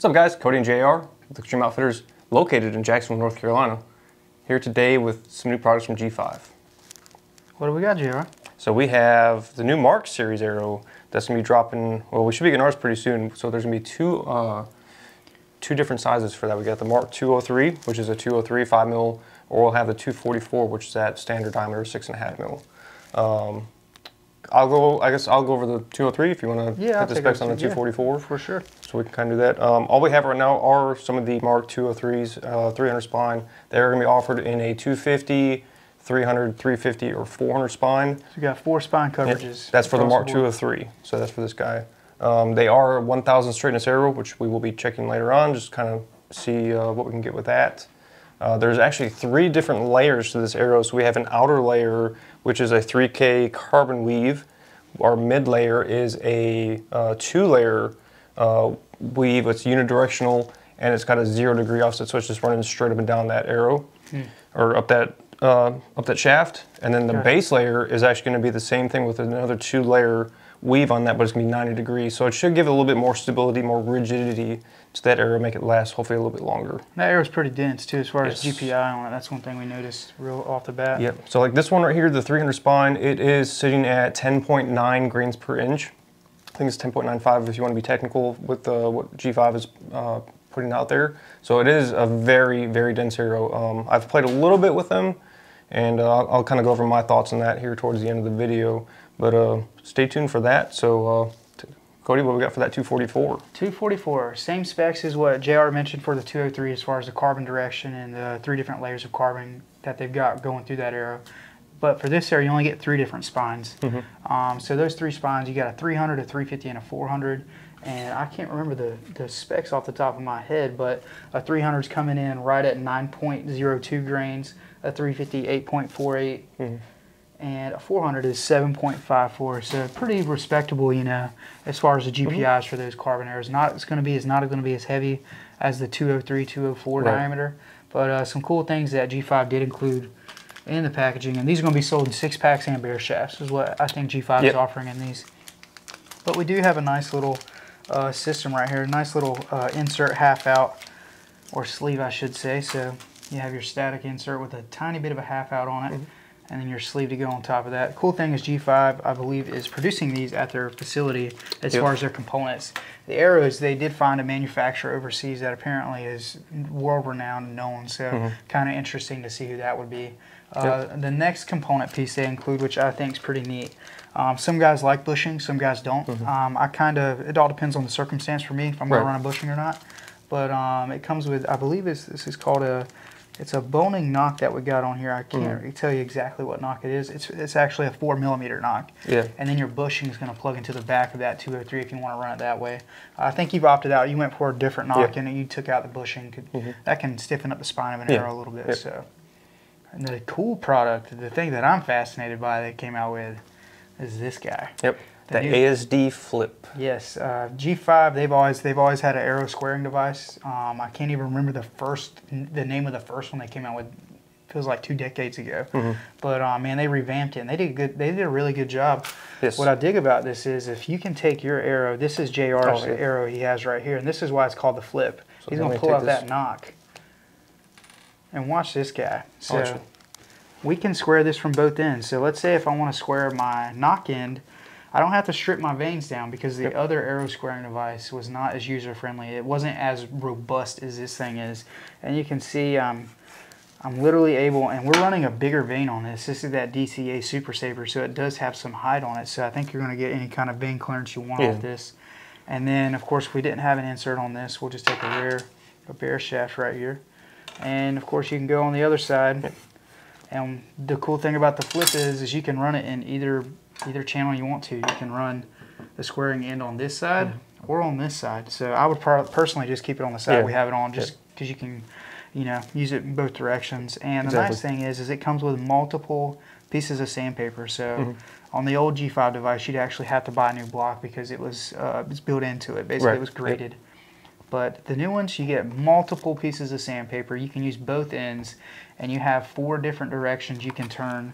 What's up guys, Cody and JR with Extreme Outfitters located in Jacksonville, North Carolina. Here today with some new products from G5. What do we got, JR? So we have the new Mark series arrow that's going to be dropping, well we should be getting ours pretty soon. So there's going to be two different sizes for that. We got the Mark 203, which is a 203 5 mil, or we'll have the 244, which is that standard diameter 6.5 mil. I guess I'll go over the 203 if you want to hit the specs on the 244. For sure. So we can kind of do that. All we have right now are some of the Mark 203s, 300 spine. They're going to be offered in a 250, 300, 350, or 400 spine. So you got 4 spine coverages. Yeah, that's for the Mark 203. So that's for this guy. They are 1000 straightness arrow, which we will be checking later on, just kind of see what we can get with that. There's actually 3 different layers to this arrow. So we have an outer layer, which is a 3K carbon weave. Our mid layer is a 2-layer weave. It's unidirectional and it's got a 0-degree offset, so it's just running straight up and down that arrow, or up that shaft. And then the base layer is actually going to be the same thing with another 2-layer weave on that, but it's going to be 90 degrees. So it should give it a little bit more stability, more rigidity to that arrow, make it last hopefully a little bit longer. That arrow's pretty dense too, as far as GPI on it. That's one thing we noticed real off the bat. Yep. So like this one right here, the 300 spine, it is sitting at 10.9 grains per inch. I think it's 10.95 if you want to be technical with what G5 is putting out there. So it is a very, very dense arrow. I've played a little bit with them, and I'll kind of go over my thoughts on that here towards the end of the video. But stay tuned for that. So Cody, what we got for that 244? 244, same specs as what JR mentioned for the 203 as far as the carbon direction and the 3 different layers of carbon that they've got going through that arrow. But for this arrow, you only get 3 different spines. So those 3 spines, you got a 300, a 350, and a 400. And I can't remember the specs off the top of my head, but a 300 is coming in right at 9.02 grains, a 350, 8.48. And a 400 is 7.54, so pretty respectable, you know, as far as the GPIs for those carbon arrows. It's not going to be as heavy as the 203, 204 diameter, but some cool things that G5 did include in the packaging, and these are going to be sold in 6-packs and bare shafts, is what I think G5 is offering in these. But we do have a nice little system right here, a nice little insert half out, or sleeve I should say. So you have your static insert with a tiny bit of a half out on it. And then your sleeve to go on top of that. Cool thing is G5, I believe, is producing these at their facility as far as their components. The arrows, they did find a manufacturer overseas that apparently is world-renowned and known, so kind of interesting to see who that would be. The next component piece they include, which I think is pretty neat. Some guys like bushing, some guys don't. It all depends on the circumstance for me, if I'm going to run a bushing or not. But it comes with, I believe this is called it's a boning knock that we got on here. I can't tell you exactly what knock it is. It's actually a 4mm knock. And then your bushing is going to plug into the back of that 203 if you want to run it that way. I think you've opted out. You went for a different knock and you took out the bushing. That can stiffen up the spine of an arrow a little bit. So, and the cool product, the thing that I'm fascinated by they came out with, is this guy. The ASD Flip. Yes, G5. They've always had an arrow squaring device. I can't even remember the name of the first one they came out with. Feels like 2 decades ago. But man, they revamped it and they did a really good job. What I dig about this is if you can take your arrow. This is JR's arrow he has right here, and this is why it's called the Flip. So he's gonna pull out that knock. And watch this guy. So we can square this from both ends. So let's say if I want to square my knock end, I don't have to strip my vanes down because the other arrow squaring device was not as user-friendly. It wasn't as robust as this thing is. And you can see I'm literally able, and we're running a bigger vane on this. This is that DCA Super Saver, so it does have some height on it. So I think you're going to get any kind of vane clearance you want off this. And then, of course, if we didn't have an insert on this, we'll just take a bare shaft right here. And, of course, you can go on the other side. And the cool thing about the Flip is you can run it in either channel you want to. You can run the squaring end on this side or on this side. So I would personally just keep it on the side we have it on, just because you can, you know, use it in both directions. And the nice thing is it comes with multiple pieces of sandpaper. So on the old G5 device, you'd actually have to buy a new block because it was it's built into it. Basically, it was graded. But the new ones, you get multiple pieces of sandpaper. You can use both ends, and you have 4 different directions you can turn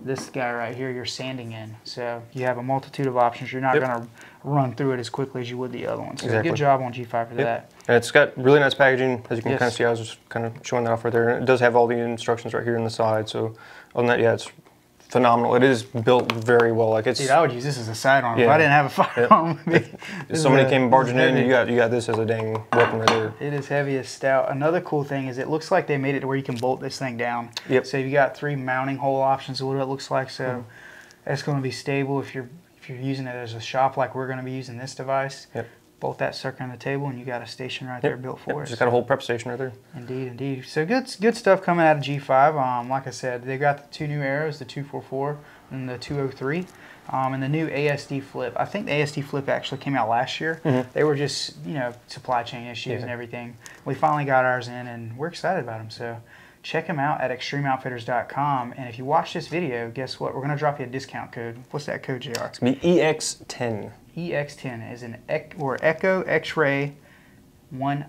this guy right here, you're sanding in. So you have a multitude of options. You're not going to run through it as quickly as you would the other one. So good job on G5 for that. And it's got really nice packaging, as you can kind of see. I was just kind of showing that off right there. And it does have all the instructions right here on the side. So on that, yeah, it's phenomenal. It is built very well. Like it's. Dude, I would use this as a sidearm if I didn't have a firearm with me. If somebody came barging in, you got this as a dang weapon right there. It is heavy as stout. Another cool thing is it looks like they made it to where you can bolt this thing down. Yep. So you got 3 mounting hole options of what it looks like. So that's going to be stable if you're using it as a shop like we're going to be using this device. Yep. Bolt that sucker on the table, and you got a station right there built for it. Just got a whole prep station right there. Indeed, indeed. So good stuff coming out of G5. Like I said, they got the 2 new arrows, the 244 and the 203, and the new ASD Flip. I think the ASD Flip actually came out last year. They were just supply chain issues and everything. We finally got ours in, and we're excited about them. So check them out at extremeoutfitters.com. And if you watch this video, guess what? We're going to drop you a discount code. What's that code, JR? It's going to be EX10. EX10 is an Echo X-Ray 10,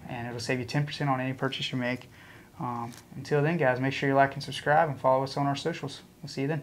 and it'll save you 10% on any purchase you make. Until then, guys, make sure you like and subscribe and follow us on our socials. We'll see you then.